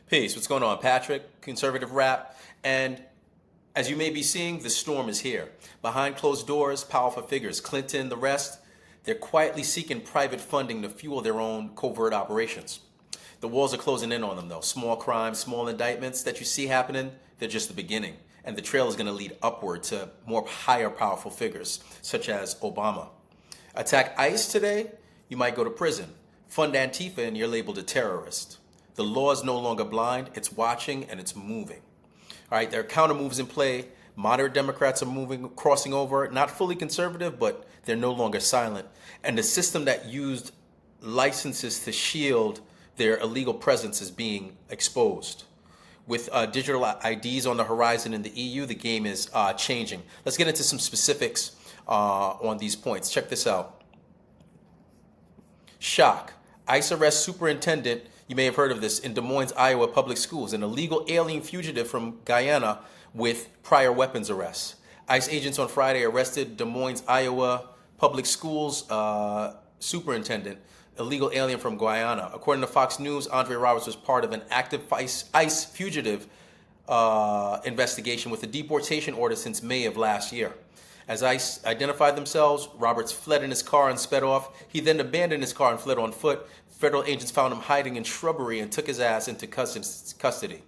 Peace. What's going on? Patrick, ConservativeRap. And as you may be seeing, the storm is here. Behind closed doors, powerful figures, Clinton, the rest, they're quietly seeking private funding to fuel their own covert operations. The walls are closing in on them, though. Small crimes, small indictments that you see happening, they're just the beginning. And the trail is going to lead upward to more higher powerful figures, such as Obama. Attack ICE today, you might go to prison. Fund Antifa and you're labeled a terrorist. The law is no longer blind, it's watching and it's moving. All right, there are counter moves in play. Moderate Democrats are crossing over, not fully conservative, but they're no longer silent. And the system that used licenses to shield their illegal presence is being exposed. With digital IDs on the horizon in the EU, the game is changing. Let's get into some specifics on these points. Check this out. Shock. ICE arrests superintendent, you may have heard of this, in Des Moines, Iowa public schools, an illegal alien fugitive from Guyana with prior weapons arrests. ICE agents on Friday arrested Des Moines, Iowa public schools superintendent, illegal alien from Guyana. According to Fox News, Andre Roberts was part of an active ICE fugitive investigation with a deportation order since May of last year. As ICE identified themselves, Roberts fled in his car and sped off. He then abandoned his car and fled on foot. Federal agents found him hiding in shrubbery and took his ass into custody.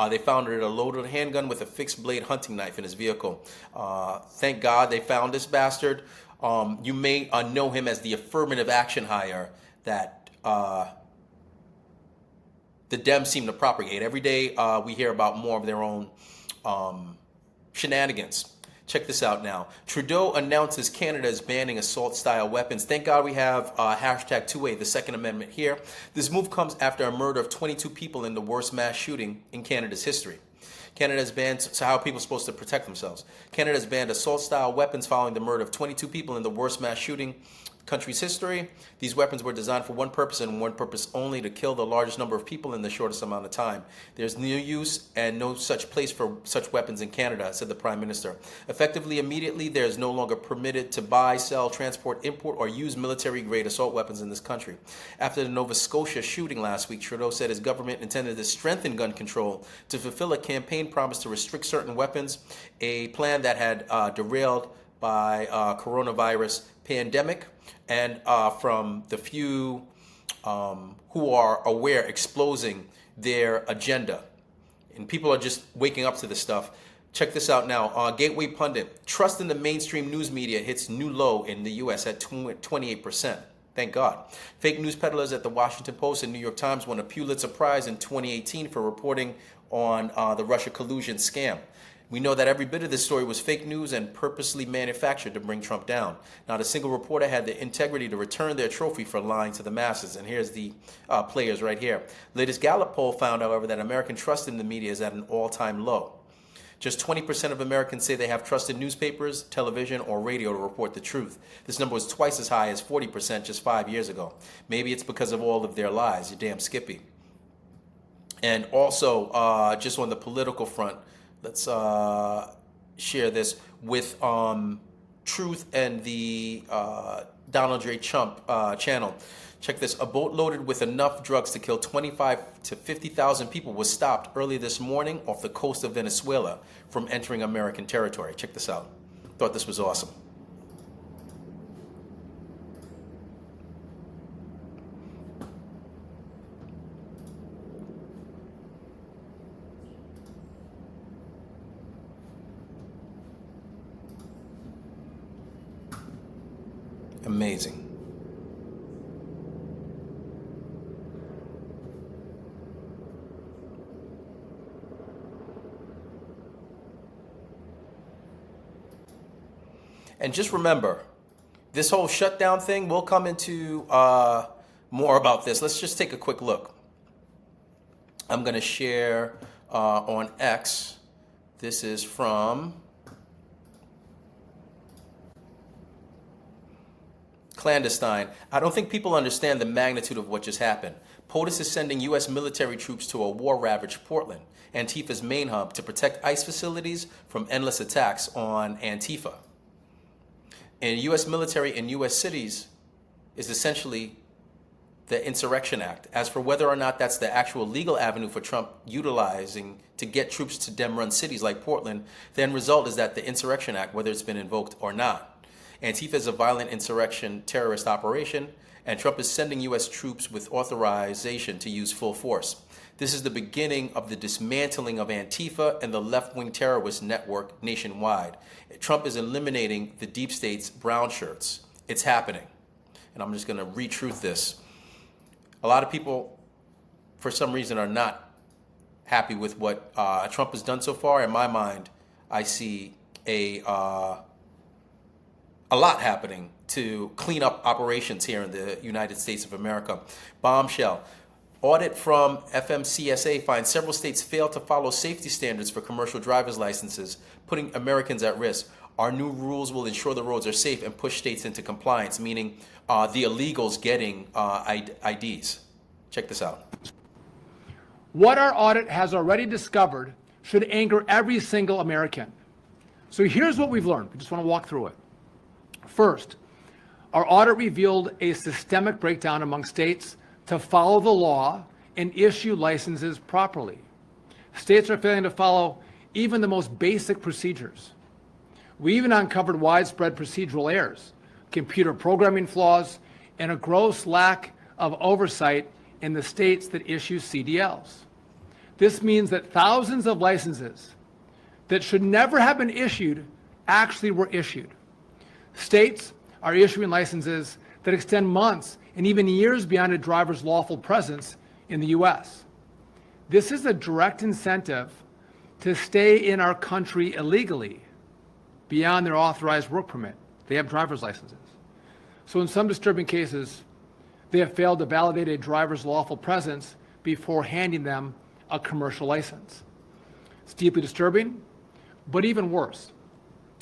They found a loaded handgun with a fixed blade hunting knife in his vehicle. Thank God they found this bastard. You may know him as the affirmative action hire that the Dems seem to propagate. Every day we hear about more of their own shenanigans. Check this out now. Trudeau announces Canada is banning assault-style weapons. Thank God we have hashtag 2A, the Second Amendment here. This move comes after a murder of 22 people in the worst mass shooting in Canada's history. Canada has banned, so how are people supposed to protect themselves? Canada has banned assault-style weapons following the murder of 22 people in the worst mass shooting country's history. These weapons were designed for one purpose and one purpose only: to kill the largest number of people in the shortest amount of time. There's no use and no such place for such weapons in Canada, said the Prime Minister. Effectively, immediately, there is no longer permitted to buy, sell, transport, import, or use military-grade assault weapons in this country. After the Nova Scotia shooting last week, Trudeau said his government intended to strengthen gun control to fulfill a campaign promise to restrict certain weapons, a plan that had derailed by coronavirus pandemic. And from the few who are aware, exposing their agenda. And people are just waking up to this stuff. Check this out now. Gateway Pundit. Trust in the mainstream news media hits new low in the U.S. at 28%. Thank God. Fake news peddlers at the Washington Post and New York Times won a Pulitzer Prize in 2018 for reporting on the Russia collusion scam. We know that every bit of this story was fake news and purposely manufactured to bring Trump down. Not a single reporter had the integrity to return their trophy for lying to the masses. And here's the players right here. Latest Gallup poll found, however, that American trust in the media is at an all-time low. Just 20% of Americans say they have trusted newspapers, television, or radio to report the truth. This number was twice as high as 40% just 5 years ago. Maybe it's because of all of their lies, you damn Skippy. And also, just on the political front, let's share this with Truth and the Donald J. Trump channel. Check this. A boat loaded with enough drugs to kill 25 to 50,000 people was stopped early this morning off the coast of Venezuela from entering American territory. Check this out. Thought this was awesome. Amazing. And just remember, this whole shutdown thing, we'll come into more about this. Let's just take a quick look. I'm going to share on X. This is from Clandestine. I don't think people understand the magnitude of what just happened. POTUS is sending U.S. military troops to a war-ravaged Portland, Antifa's main hub, to protect ICE facilities from endless attacks on Antifa. And U.S. military in U.S. cities is essentially the Insurrection Act. As for whether or not that's the actual legal avenue for Trump utilizing to get troops to dem-run cities like Portland, the end result is that the Insurrection Act, whether it's been invoked or not. Antifa is a violent insurrection terrorist operation, and Trump is sending U.S. troops with authorization to use full force. This is the beginning of the dismantling of Antifa and the left-wing terrorist network nationwide. Trump is eliminating the deep state's brown shirts. It's happening. And I'm just going to retruth this. A lot of people, for some reason, are not happy with what Trump has done so far. In my mind, I see a lot happening to clean up operations here in the United States of America. Bombshell. Audit from FMCSA finds several states fail to follow safety standards for commercial driver's licenses, putting Americans at risk. Our new rules will ensure the roads are safe and push states into compliance, meaning the illegals getting IDs. Check this out. What our audit has already discovered should anger every single American. So here's what we've learned. We just want to walk through it. First, our audit revealed a systemic breakdown among states to follow the law and issue licenses properly. States are failing to follow even the most basic procedures. We even uncovered widespread procedural errors, computer programming flaws, and a gross lack of oversight in the states that issue CDLs. This means that thousands of licenses that should never have been issued actually were issued. States are issuing licenses that extend months and even years beyond a driver's lawful presence in the U.S. This is a direct incentive to stay in our country illegally beyond their authorized work permit. They have driver's licenses. So in some disturbing cases, they have failed to validate a driver's lawful presence before handing them a commercial license. It's deeply disturbing, but even worse.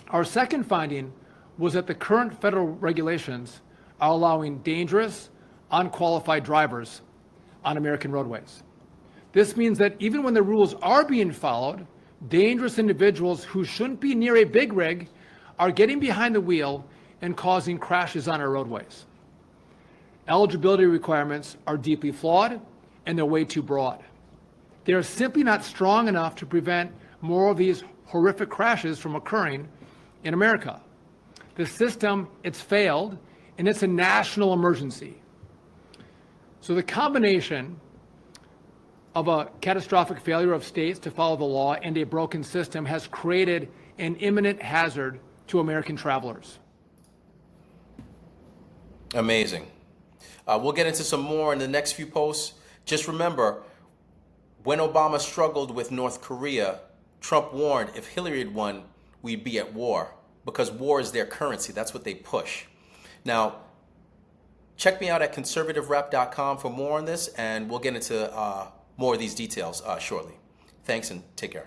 Our second finding was that the current federal regulations are allowing dangerous, unqualified drivers on American roadways. This means that even when the rules are being followed, dangerous individuals who shouldn't be near a big rig are getting behind the wheel and causing crashes on our roadways. Eligibility requirements are deeply flawed and they're way too broad. They are simply not strong enough to prevent more of these horrific crashes from occurring in America. The system, it's failed, and it's a national emergency. So the combination of a catastrophic failure of states to follow the law and a broken system has created an imminent hazard to American travelers. Amazing. We'll get into some more in the next few posts. Just remember, when Obama struggled with North Korea, Trump warned if Hillary had won, we'd be at war, because war is their currency. That's what they push. Now, check me out at ConservativeRap.com for more on this, and we'll get into more of these details shortly. Thanks, and take care.